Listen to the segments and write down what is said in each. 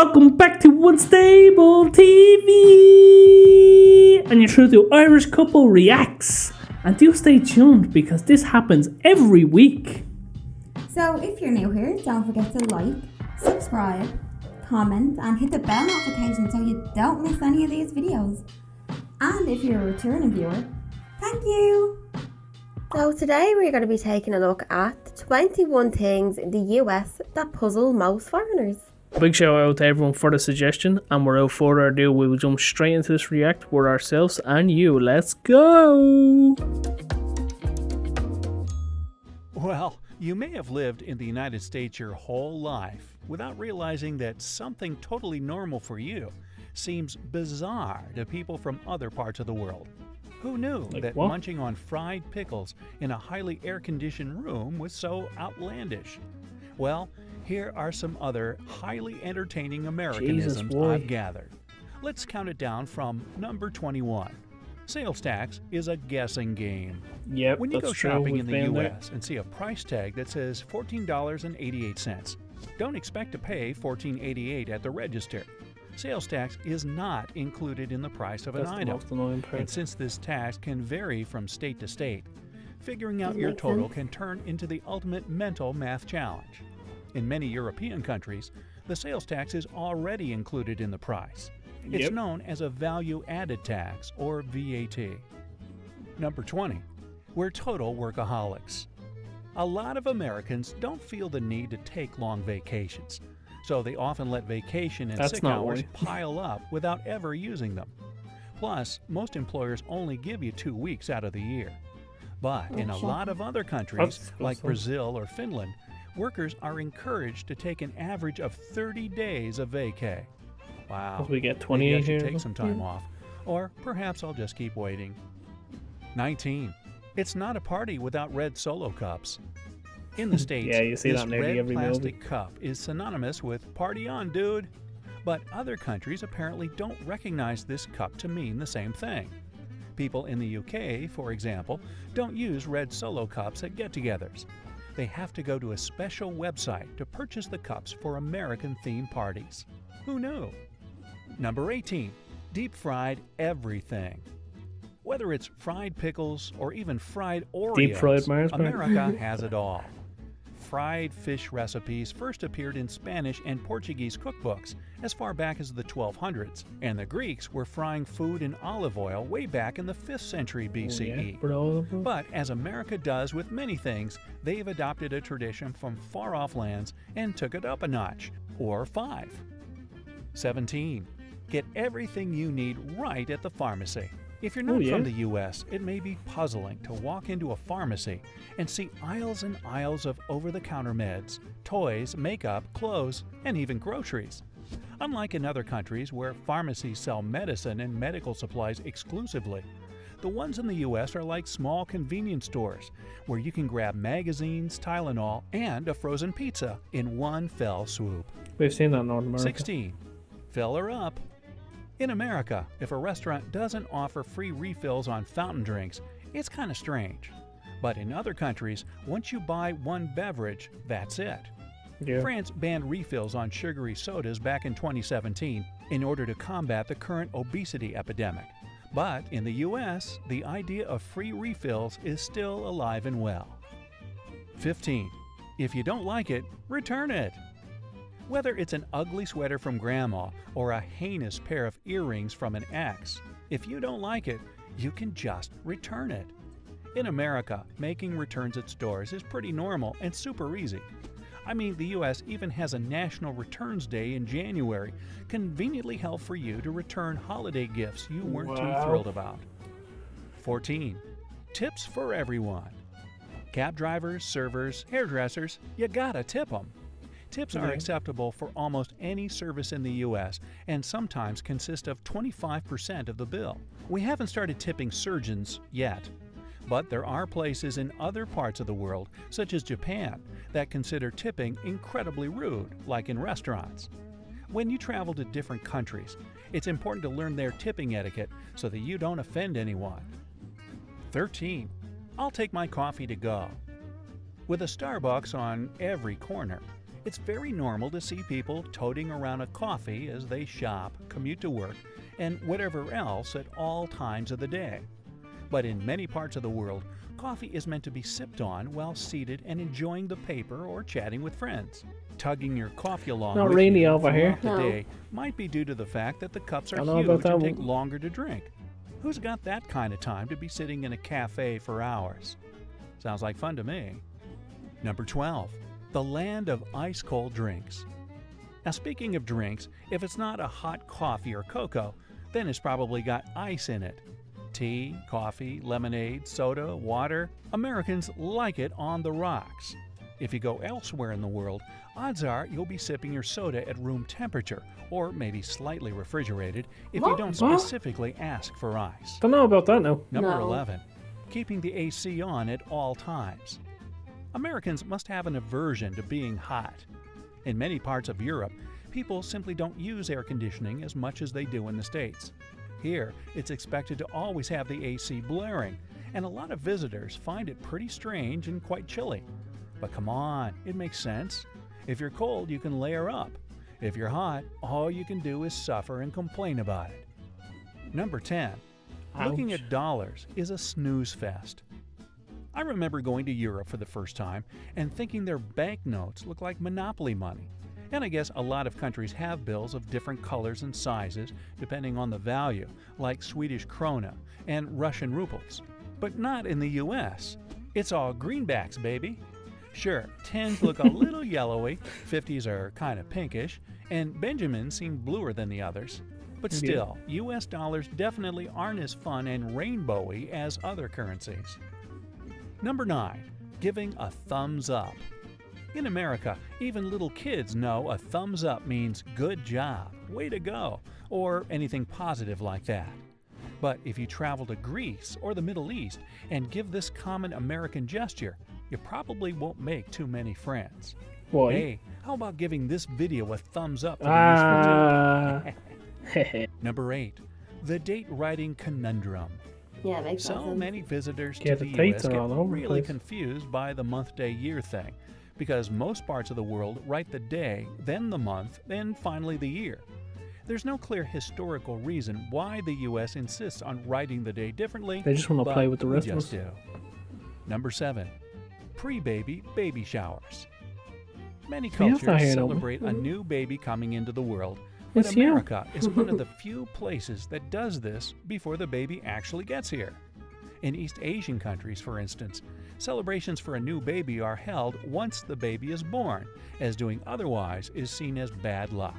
Welcome back to Unstable TV! And you're through to Irish Couple Reacts. And do stay tuned because this happens every week. So if you're new here, don't forget to like, subscribe, comment and hit the bell notification so you don't miss any of these videos. And if you're a returning viewer, thank you! So today we're going to be taking a look at 21 things in the US that puzzle most foreigners. Big shout out to everyone for the suggestion, and without further ado, we will jump straight into this react with ourselves and you. Let's go! Well, you may have lived in the United States your whole life without realizing that something totally normal for you seems bizarre to people from other parts of the world. Who knew that what? munching on fried pickles in a highly air-conditioned room was so outlandish? Well, here are some other highly entertaining Americanisms I've gathered. Let's count it down from number 21. Sales tax is a guessing game. Yep, when you go that's true. shopping in the We've been U.S. and see a price tag that says $14.88, don't expect to pay $14.88 at the register. Sales tax is not included in the price of an item. The most annoying part. And since this tax can vary from state to state, figuring out your total can turn into the ultimate mental math challenge. In many European countries, the sales tax is already included in the price. It's known as a value-added tax, or VAT. Number 20. We're total workaholics. A lot of Americans don't feel the need to take long vacations, so they often let vacation and sick hours pile up without ever using them. Plus, most employers only give you 2 weeks out of the year. But in a lot of other countries, like Brazil or Finland, workers are encouraged to take an average of 30 days of vacay. Wow. We get Maybe 28 I should here. take some time off. Or perhaps I'll just keep waiting. 19. It's not a party without red Solo cups. In the States, Yeah, you see this that nearly red every plastic movie. cup is synonymous with "party on, dude." But other countries apparently don't recognize this cup to mean the same thing. People in the UK, for example, don't use red Solo cups at get-togethers. They have to go to a special website to purchase the cups for American-themed parties. Who knew? Number 18. Deep-fried everything. Whether it's fried pickles or even fried Oreos, Deep-fried Mars bar. America has it all. Fried fish recipes first appeared in Spanish and Portuguese cookbooks as far back as the 1200s, and the Greeks were frying food in olive oil way back in the 5th century BCE. But as America does with many things, they've adopted a tradition from far-off lands and took it up a notch, or 5. 17. Get everything you need right at the pharmacy. If you're not from the U.S., it may be puzzling to walk into a pharmacy and see aisles and aisles of over-the-counter meds, toys, makeup, clothes, and even groceries. Unlike in other countries where pharmacies sell medicine and medical supplies exclusively, the ones in the U.S. are like small convenience stores where you can grab magazines, Tylenol, and a frozen pizza in one fell swoop. We've seen that in North America. 16. Fill her up. In America, if a restaurant doesn't offer free refills on fountain drinks, it's kind of strange. But in other countries, once you buy one beverage, that's it. France banned refills on sugary sodas back in 2017 in order to combat the current obesity epidemic. But in the US, the idea of free refills is still alive and well. 15. If you don't like it, return it. Whether it's an ugly sweater from grandma or a heinous pair of earrings from an ex, if you don't like it, you can just return it. In America, making returns at stores is pretty normal and super easy. I mean, the US even has a National Returns Day in January, conveniently held for you to return holiday gifts you weren't too thrilled about. 14. Tips for everyone. Cab drivers, servers, hairdressers, you gotta tip them. Tips are acceptable for almost any service in the U.S. and sometimes consist of 25% of the bill. We haven't started tipping surgeons yet, but there are places in other parts of the world, such as Japan, that consider tipping incredibly rude, like in restaurants. When you travel to different countries, it's important to learn their tipping etiquette so that you don't offend anyone. 13. I'll take my coffee to go. With a Starbucks on every corner, It's very normal to see people toting around a coffee as they shop, commute to work, and whatever else at all times of the day. But in many parts of the world, coffee is meant to be sipped on while seated and enjoying the paper or chatting with friends. Tugging your coffee along Not with really you over here. throughout the No. day might be due to the fact that the cups are I know about huge and that take one. longer to drink. Who's got that kind of time to be sitting in a cafe for hours? Sounds like fun to me. Number 12. The land of ice-cold drinks. Now, speaking of drinks, if it's not a hot coffee or cocoa, then it's probably got ice in it. Tea, coffee, lemonade, soda, water. Americans like it on the rocks. If you go elsewhere in the world, odds are you'll be sipping your soda at room temperature, or maybe slightly refrigerated if you don't What? specifically ask for ice. Don't know about that now. Number No. 11. Keeping the AC on at all times. Americans must have an aversion to being hot. In many parts of Europe, people simply don't use air conditioning as much as they do in the States. Here, it's expected to always have the AC blaring, and a lot of visitors find it pretty strange and quite chilly. But come on, it makes sense. If you're cold, you can layer up. If you're hot, all you can do is suffer and complain about it. Number 10. Looking Ouch. at dollars is a snooze fest. I remember going to Europe for the first time and thinking their banknotes looked like Monopoly money. And I guess a lot of countries have bills of different colors and sizes depending on the value, like Swedish krona and Russian rubles. But not in the US. It's all greenbacks, baby. Sure, 10s look a little yellowy, 50s are kind of pinkish, and Benjamins seem bluer than the others. But still, US dollars definitely aren't as fun and rainbowy as other currencies. Number 9. Giving a thumbs up. In America, even little kids know a thumbs up means good job, way to go, or anything positive like that. But if you travel to Greece or the Middle East and give this common American gesture, you probably won't make too many friends. Why? Hey, how about giving this video a thumbs up to be Ah. useful too? Number 8. The date writing conundrum. Yeah, it makes So sense. many visitors Yeah, to the the dates US are get all over the really place. confused by the month, day, year thing, because most parts of the world write the day, then the month, then finally the year. There's no clear historical reason why the US insists on writing the day differently. They just want to but play with the we rest of just us. do. Number 7. Pre-baby baby showers. Many We have that cultures here, don't we? celebrate a new baby coming into the world, but It's you. America is one of the few places that does this before the baby actually gets here. In East Asian countries, for instance, celebrations for a new baby are held once the baby is born, as doing otherwise is seen as bad luck.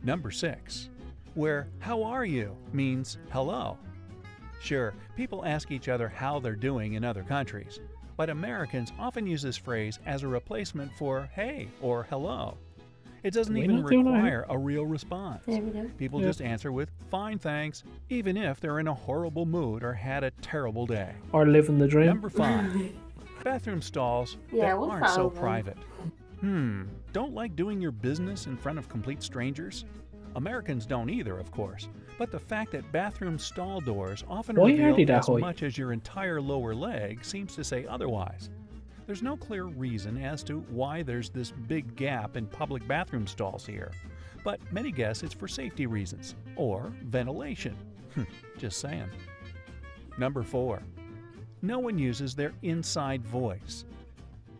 Number 6. Where "how are you" means hello. Sure, people ask each other how they're doing in other countries, but Americans often use this phrase as a replacement for hey or hello. It doesn't We even not doing that? require a real response. There we go. People Yeah. just answer with fine thanks, even if they're in a horrible mood or had a terrible day. Or living the dream. Number 5. Bathroom stalls Yeah, that what's aren't so wrong with them? private. Don't like doing your business in front of complete strangers? Americans don't either, of course, but the fact that bathroom stall doors often Why are they reveal that as high? much as your entire lower leg seems to say otherwise. There's no clear reason as to why there's this big gap in public bathroom stalls here, but many guess it's for safety reasons or ventilation. Just saying. Number 4. No one uses their inside voice.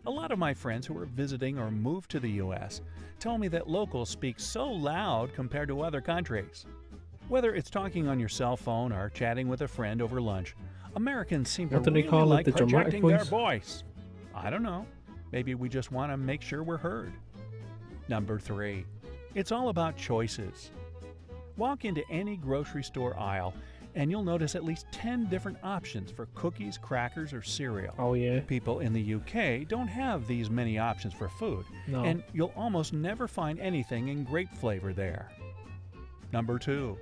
A lot of my friends who are visiting or moved to the US tell me that locals speak so loud compared to other countries. Whether it's talking on your cell phone or chatting with a friend over lunch, Americans seem What to do they really call it, like the dramatic projecting their voice? voice. I don't know. Maybe we just want to make sure we're heard. Number 3. It's all about choices. Walk into any grocery store aisle and you'll notice at least 10 different options for cookies, crackers, or cereal. Oh yeah. People in the UK don't have these many options for food, No. and you'll almost never find anything in grape flavor there. Number 2.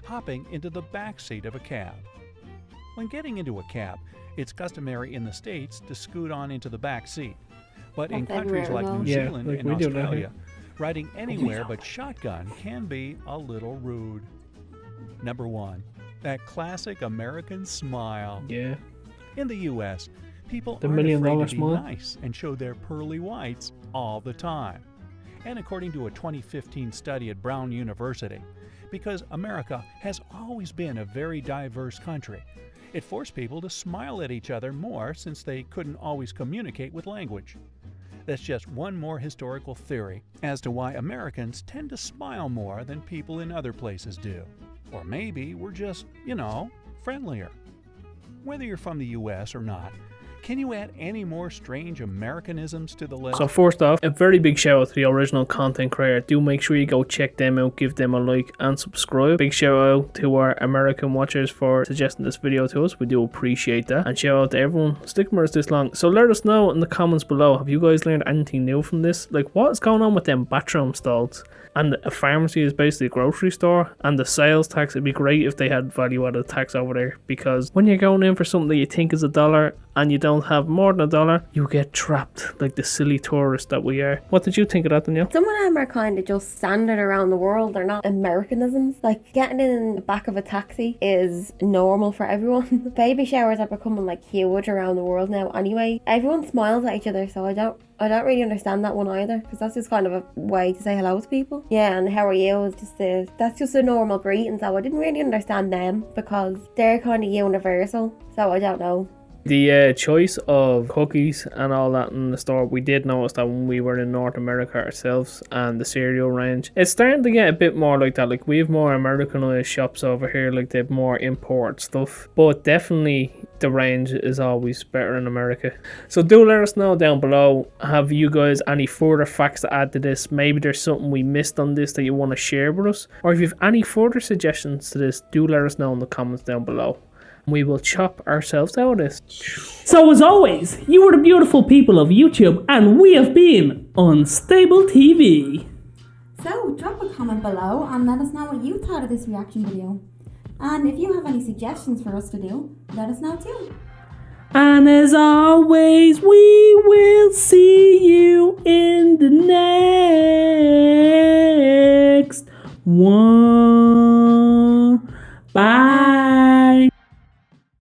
Hopping into the back seat of a cab. When getting into a cab, it's customary in the States to scoot on into the back seat. But in That's countries like everywhere, New though. Yeah, Zealand like and we do that Australia, here. riding anywhere but shotgun can be a little rude. Number 1. That classic American smile. Yeah. In the US, people The aren't $1 million afraid to be smile. nice and show their pearly whites all the time. and according to a 2015 study at Brown University, because America has always been a very diverse country. It forced people to smile at each other more since they couldn't always communicate with language. That's just one more historical theory as to why Americans tend to smile more than people in other places do. Or maybe we're just, friendlier. Whether you're from the US or not, can you add any more strange Americanisms to the list? So first off, a very big shout out to the original content creator. Do make sure you go check them out, give them a like and subscribe. Big shout out to our American watchers for suggesting this video to us. We do appreciate that. And shout out to everyone sticking with us this long. So let us know in the comments below, have you guys learned anything new from this? Like, what is going on with them bathroom stalls? And a pharmacy is basically a grocery store, and the sales tax, it'd be great if they had value added tax over there, because when you're going in for something that you think is $1 and you don't have more than $1, you get trapped like the silly tourists that we are. What did you think of that, Danielle? Some of them are kind of just standard around the world. They're not Americanisms. Like getting in the back of a taxi is normal for everyone. Baby showers are becoming like huge around the world now anyway. Everyone smiles at each other, so I don't really understand that one either, because that's just kind of a way to say hello to people. Yeah, and how are you is that's just a normal greeting, so I didn't really understand them because they're kind of universal, so I don't know. The choice of cookies and all that in the store, we did notice that when we were in North America ourselves, and the cereal range, it's starting to get a bit more like that. Like, we have more Americanized shops over here, like they have more import stuff, but definitely the range is always better in America. So do let us know down below, have you guys any further facts to add to this? Maybe there's something we missed on this that you want to share with us, or if you have any further suggestions to this, do let us know in the comments down below. We will chop ourselves out of this. So as always, you are the beautiful people of YouTube, and we have been Unstable TV. So drop a comment below and let us know what you thought of this reaction video. And if you have any suggestions for us to do, let us know too. And as always, we will see you in the next one. Bye.